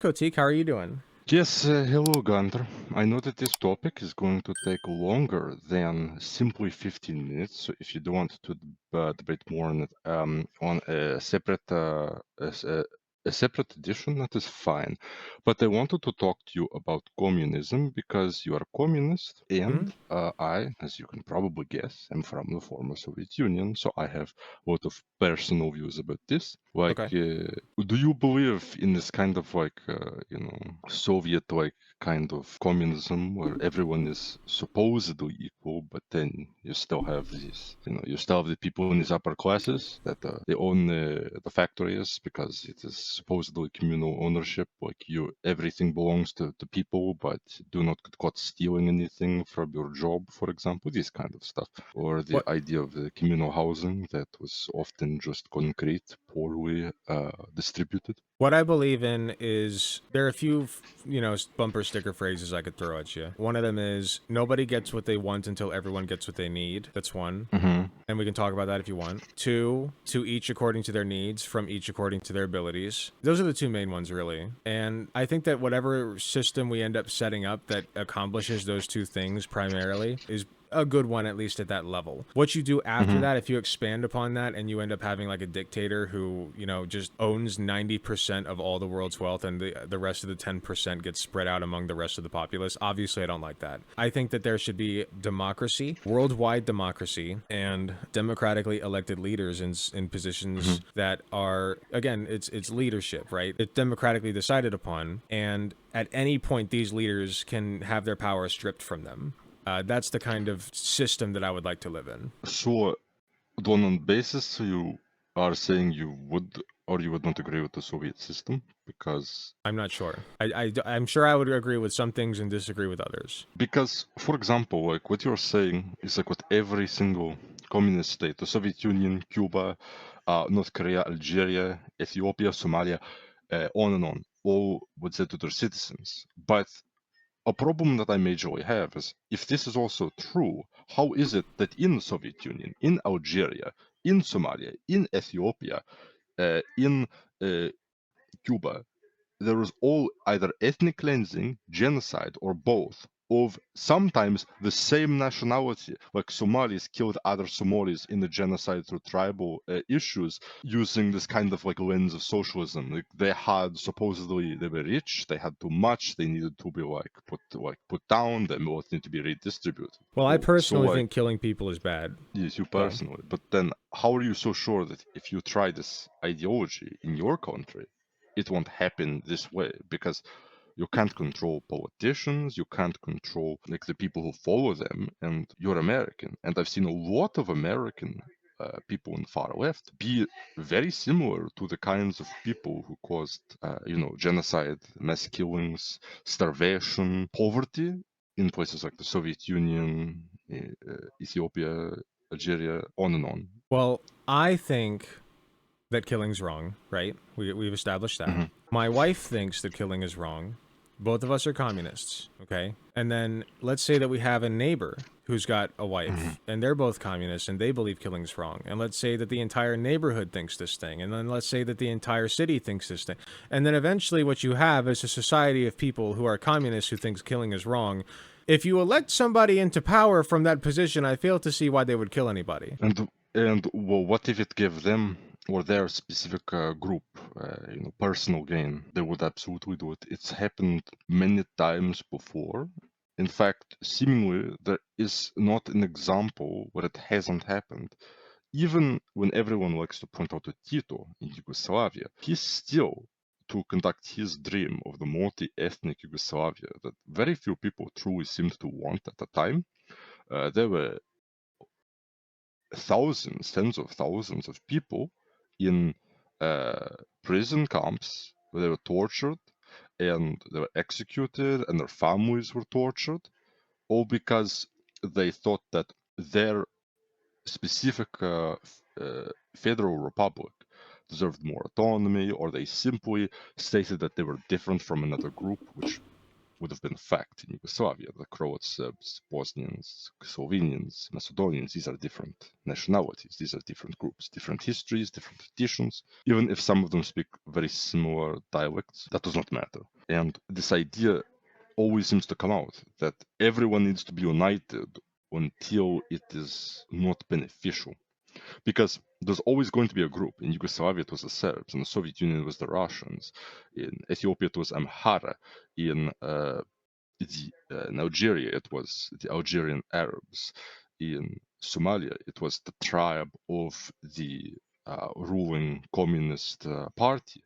Kotik, how are you doing? Yes, hello, Gunter. I know that this topic is going to take longer than simply 15 minutes, so if you don't want to debate more on it, on a separate edition, that is fine. But I wanted to talk to you about communism because you are a communist, Hmm. and I, as you can probably guess, am from the former Soviet Union, so I have a lot of personal views about this. Okay. Do you believe in this kind of Soviet like kind of communism where everyone is supposedly equal, but then you still have you still have the people in these upper classes that they own the factories because it is supposedly communal ownership. Like everything belongs to the people, but do not get caught stealing anything from your job, for example, this kind of stuff. Or the What idea of the communal housing that was often just concrete, poorly distributed. what I believe in is there are a few, bumper sticker phrases I could throw at you. One of them is nobody gets what they want until everyone gets what they need. That's one. Mm-hmm. And we can talk about that if you want. Two, to each according to their needs, from each according to their abilities. Those are the two main ones, really. And I think that whatever system we end up setting up that accomplishes those two things primarily is a good one, at least at that level. What you do after Mm-hmm. that, if you expand upon that and you end up having like a dictator who, just owns 90% of all the world's wealth and the rest of the 10% gets spread out among the rest of the populace, obviously I don't like that. I think that there should be democracy, worldwide democracy, and democratically elected leaders in positions that are, again, it's leadership, right? It's democratically decided upon, and at any point these leaders can have their power stripped from them. That's the kind of system that I would like to live in. So, on basis, you are saying you would or you would not agree with the Soviet system because I'm not sure. I'm sure I would agree with some things and disagree with others. for example, like what you're saying is like what every single communist state, the Soviet Union, Cuba, North Korea, Algeria, Ethiopia, Somalia, on, all would say to their citizens. But a problem that I majorly have is if this is also true, how is it that in the Soviet Union, in Algeria, in Somalia, in Ethiopia, in Cuba, there is all either ethnic cleansing, genocide, or both of sometimes the same nationality, like Somalis killed other Somalis in the genocide through tribal issues, using this kind of like lens of socialism. Like they had supposedly they were rich, they had too much, they needed to be put down, the wealth need to be redistributed. Well, I Oh, so personally like think killing people is bad. yes, you So personally, but then how are you so sure that if you try this ideology in your country, it won't happen this way? Because you can't control politicians, you can't control like the people who follow them, and you're American. And I've seen a lot of American people in far left be very similar to the kinds of people who caused, genocide, mass killings, starvation, poverty in places like the Soviet Union, Ethiopia, Algeria, on and on. well, I think that killing's wrong, right? We've established that. Hmm. My wife thinks that killing is wrong. Both of us are communists, okay? And then let's say that we have a neighbor who's got a Hmm. wife and they're both communists and they believe killing's wrong. And let's say that the entire neighborhood thinks this thing. And then let's say that the entire city thinks this thing. And then eventually what you have is a society of people who are communists who thinks killing is wrong. If you elect somebody into power from that position, I fail to see why they would kill anybody. And well, what if it gave them or their specific group, personal gain? They would absolutely do it. It's happened many times before. In fact, seemingly there is not an example where it hasn't happened. Even when everyone likes to point out to Tito in Yugoslavia, he still to conduct his dream of the multi-ethnic Yugoslavia that very few people truly seemed to want at the time. There were thousands, tens of thousands of people in prison camps where they were tortured and they were executed and their families were tortured, all because they thought that their specific federal republic deserved more autonomy, or they simply stated that they were different from another group, which would have been a fact in Yugoslavia. The Croats, Serbs, Bosnians, Slovenians, Macedonians, these are different nationalities. These are different groups, different histories, different traditions. Even if some of them speak very similar dialects, that does not matter. And this idea always seems to come out that everyone needs to be united until it is not beneficial. Because there's always going to be a group. In Yugoslavia, it was the Serbs. In the Soviet Union, it was the Russians. In Ethiopia, it was Amhara. In Algeria, it was the Algerian Arabs. In Somalia, it was the tribe of the ruling communist party.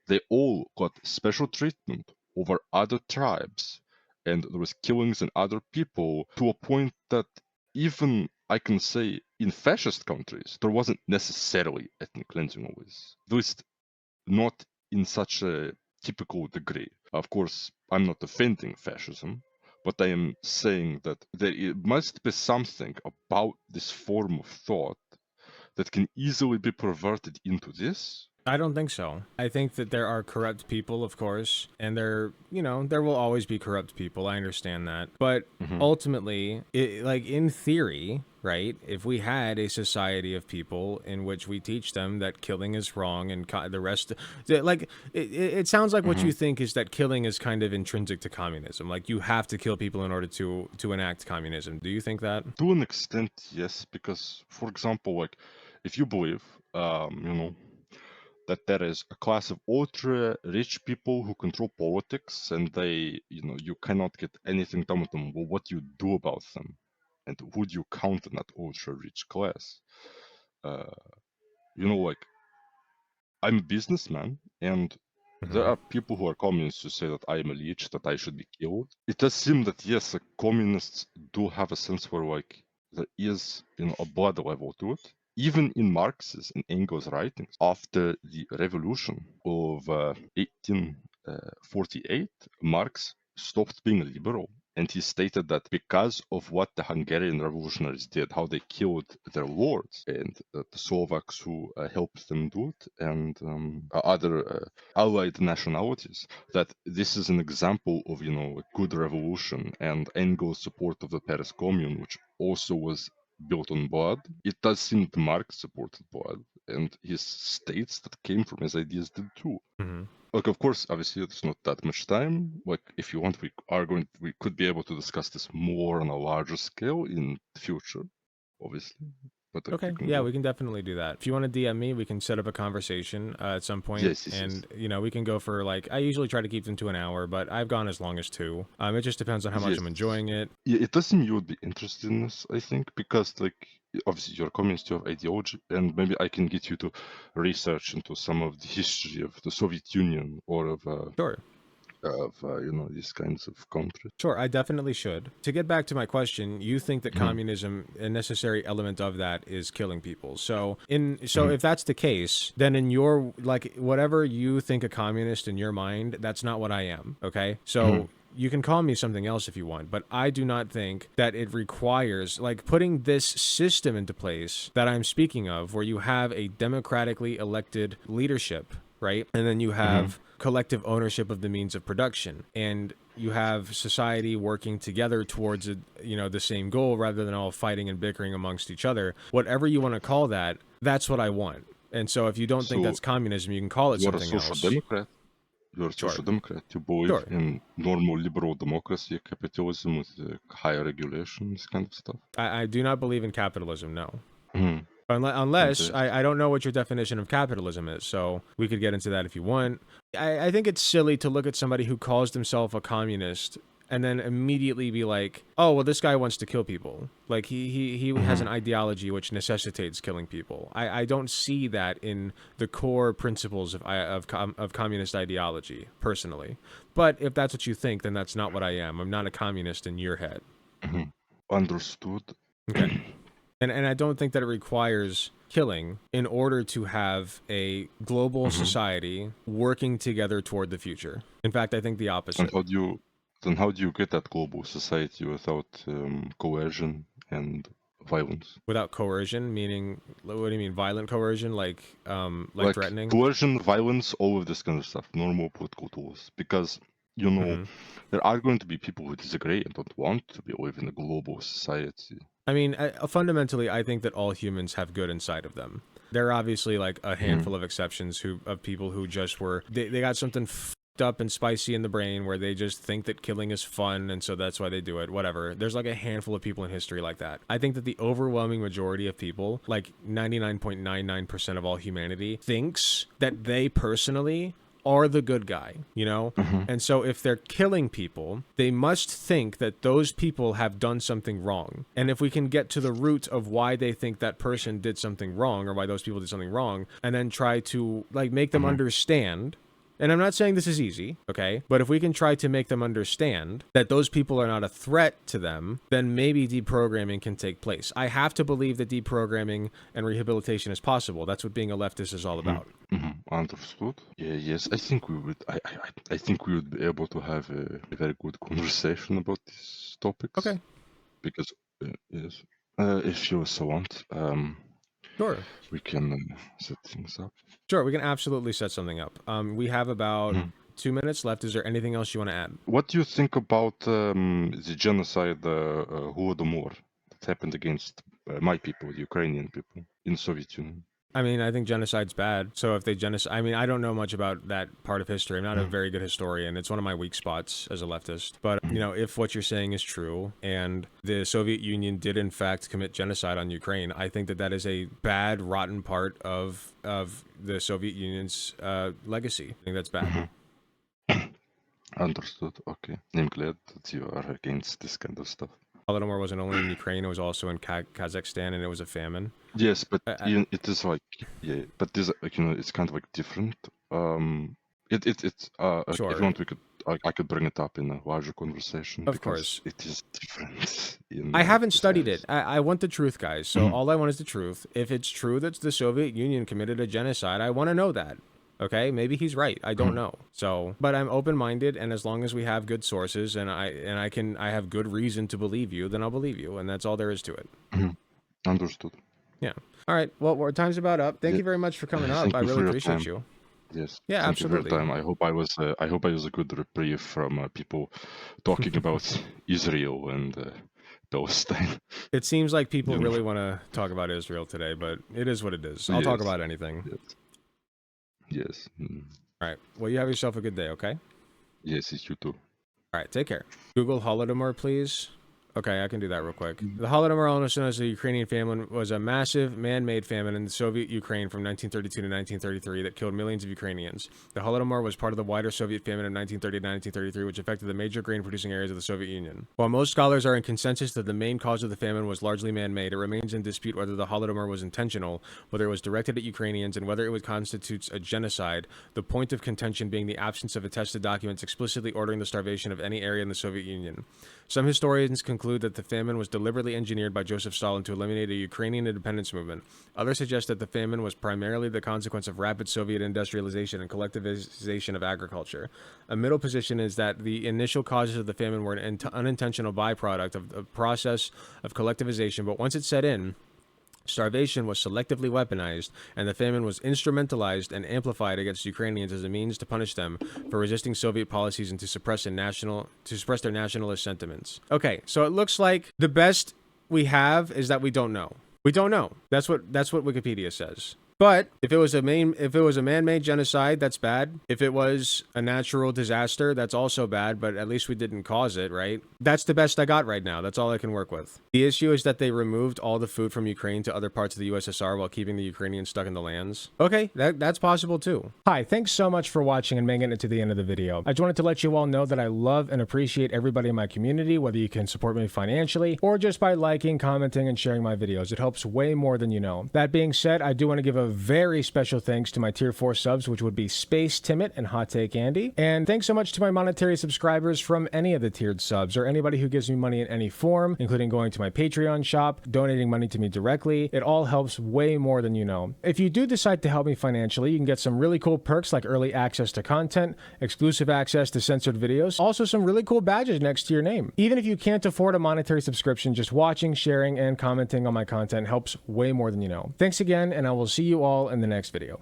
They all got special treatment over other tribes, and there was killings in other people to a point that even I can say in fascist countries there wasn't necessarily ethnic cleansing always, at least not in such a typical degree. Of course, I'm not defending fascism, but I am saying that there must be something about this form of thought that can easily be perverted into this. I don't think so. I think that there are corrupt people, of course, and there will always be corrupt people. I understand that. But Mhm. ultimately, like in theory, right? If we had a society of people in which we teach them that killing is wrong and the rest, like it sounds like what Mhm. you think is that killing is kind of intrinsic to communism. Like you have to kill people in order to enact communism. Do you think that? To an extent, yes, because, for example, like if you believe, that there is a class of ultra rich people who control politics and you cannot get anything done with them, well, what do you do about them? And who do you count in that ultra rich class? Uh, like I'm a businessman, and there Hmm. are people who are communists who say that I am a leech, that I should be killed. It does seem that yes, the communists do have a sense where like there is a blood level to it. Even in Marx's and Engels' writings, after the revolution of 1848, Marx stopped being liberal. And he stated that because of what the Hungarian revolutionaries did, how they killed their lords, and the Slovaks who helped them do it, and other allied nationalities, that this is an example of a good revolution. And Engels' support of the Paris Commune, which also was built on blood. It does seem that Marx supported blood, and his states that came from his ideas did too. Hmm. Like, of course, obviously, there's not that much time. Like, if you want, we could be able to discuss this more on a larger scale in the future, obviously. But like, you Okay, can yeah, go. we can definitely do that. If you want to DM me, we can set up a conversation at some point, Yes, yes, yes. and we can go for like I usually try to keep them to an hour, but I've gone as long as two. It just depends on how much Yes. I'm enjoying it. Yeah, it does seem you would be interested in this, I think, because like obviously you're a communist, you have ideology, and maybe I can get you to research into some of the history of the Soviet Union or Sure. of these kinds of countries. Sure, I definitely should. To get back to my question, you think that Mhm, communism, a necessary element of that is killing people. So mhm, if that's the case, then in your like whatever you think a communist in your mind, that's not what I am, okay? mhm, So you can call me something else if you want, but I do not think that it requires like putting this system into place that I'm speaking of where you have a democratically elected leadership, right? And then you mhm. have collective ownership of the means of production, and you have society working together towards the same goal rather than all fighting and bickering amongst each other. Whatever you want to call that, that's what I want. And so if you don't think So that's communism, you can call it you're a something social else. democrat. You're a Sure. social democrat. You believe Sure. in normal liberal democracy, capitalism with higher regulations, kind of stuff. I do not believe in capitalism, no. Mhm. Unless Fantastic. I don't know what your definition of capitalism is, so we could get into that if you want. I think it's silly to look at somebody who calls himself a communist and then immediately be like, "Oh, well, this guy wants to kill people." Like he has an Mhm. ideology which necessitates killing people. I don't see that in the core principles of communist ideology personally. But if that's what you think, then that's not what I am. I'm not a communist in your head. Mhm. Understood. Okay. And I don't think that it requires killing in order to have a global Mhm. society working together toward the future. In fact, I think the And opposite. how do you get that global society without coercion and violence? Without coercion, meaning what do you mean violent coercion, like Like threatening? coercion, violence, all of this kind of stuff, normal political tools. Because you know, Hmm. there are going to be people who disagree and don't want to be live in a global society. I mean, fundamentally, I think that all humans have good inside of them. There are obviously like a Mhm. handful of exceptions of people who just they got something up and spicy in the brain where they just think that killing is fun, and so that's why they do it. Whatever. There's like a handful of people in history like that. I think that the overwhelming majority of people, like 99.99% of all humanity, thinks that they personally are the good guy, you know? Mhm. And so if they're killing people, they must think that those people have done something wrong. And if we can get to the root of why they think that person did something wrong, or why those people did something wrong, and then try to like make them Mhm. understand. And I'm not saying this is easy, okay? But if we can try to make them understand that those people are not a threat to them, then maybe deprogramming can take place. I have to believe that deprogramming and rehabilitation is possible. That's what being a leftist is all Mhm. about. Mhm. Understood. Yeah, yes, I think we would. I think we would be able to have a very good conversation about these topics Okay, because yes, if you so want, sure. we can set things up. Sure, we can absolutely set something up. We have about Mhm. 2 minutes left. Is there anything else you want to add? What do you think about the genocide, Holodomor, that happened against my people, the Ukrainian people, in Soviet Union? I mean, I think genocide's bad. So if they genocide, I mean, I don't know much about that part of history. I'm not a Mhm. very good historian. It's one of my weak spots as a leftist. But, you Mhm. know, if what you're saying is true and the Soviet Union did in fact commit genocide on Ukraine, I think that that is a bad, rotten part of the Soviet Union's legacy. I think that's bad. Mhm. Understood. Okay. I'm glad that you are against this kind of stuff. Holodomor wasn't only in Ukraine; it was also in Kazakhstan, and it was a famine. Yes, but I, even it is like, yeah, but this like, it's kind of like different. It's if you sure, want, we could I could bring it up in a larger conversation of because course. it is different in I haven't this studied areas. it. I want the truth, guys. So Mhm. all I want is the truth. If it's true that the Soviet Union committed a genocide, I want to know that. Okay, maybe he's right. I don't Mhm. know. So, but I'm open-minded, and as long as we have good sources, and I have good reason to believe you, then I'll believe you, and that's all there is to it. Mhm. Understood. Yeah. All right. Well, our time's about up. Thank Yeah. you very much for coming up. Thank I you really for your appreciate time. you. Yes, Yeah, thank you for your absolutely. time. I hope I was a good reprieve from people talking about Israel and Palestine. It seems like people You know. really want to talk about Israel today, but it is what it is. I'll talk Yes. about anything. Yes. Yes. All right. Well, you have yourself a good day, okay? Yes, it's you too. All right, take care. Google Holodomor, please. Okay, I can do that real quick. Mhm. The Holodomor, also known as the Ukrainian famine, was a massive man-made famine in the Soviet Ukraine from 1932 to 1933 that killed millions of Ukrainians. The Holodomor was part of the wider Soviet famine of 1930 to 1933, which affected the major grain-producing areas of the Soviet Union. While most scholars are in consensus that the main cause of the famine was largely man-made, it remains in dispute whether the Holodomor was intentional, whether it was directed at Ukrainians, and whether it would constitute a genocide, the point of contention being the absence of attested documents explicitly ordering the starvation of any area in the Soviet Union. Some historians conclude that the famine was deliberately engineered by Joseph Stalin to eliminate a Ukrainian independence movement. Others suggest that the famine was primarily the consequence of rapid Soviet industrialization and collectivization of agriculture. A middle position is that the initial causes of the famine were an unintentional byproduct of the process of collectivization, but once it set in, starvation was selectively weaponized, and the famine was instrumentalized and amplified against Ukrainians as a means to punish them for resisting Soviet policies and to suppress their nationalist sentiments. Okay, so it looks like the best we have is that we don't know. We don't know. That's what Wikipedia says. But if it was a man-made genocide, that's bad. If it was a natural disaster, that's also bad, but at least we didn't cause it, right? That's the best I got right now. That's all I can work with. The issue is that they removed all the food from Ukraine to other parts of the USSR while keeping the Ukrainians stuck in the lands. Okay, that's possible too. Hi, thanks so much for watching and making it to the end of the video. I just wanted to let you all know that I love and appreciate everybody in my community, whether you can support me financially or just by liking, commenting, and sharing my videos. It helps way more than you know. That being said, I do want to give a very special thanks to my tier 4 subs, which would be Space Timid and Hot Take Andy. And thanks so much to my monetary subscribers from any of the tiered subs, or anybody who gives me money in any form, including going to my Patreon shop, donating money to me directly. It all helps way more than you know. If you do decide to help me financially, you can get some really cool perks like early access to content, exclusive access to censored videos, also some really cool badges next to your name. Even if you can't afford a monetary subscription, just watching, sharing, and commenting on my content helps way more than you know. Thanks again, and I will see you all in the next video.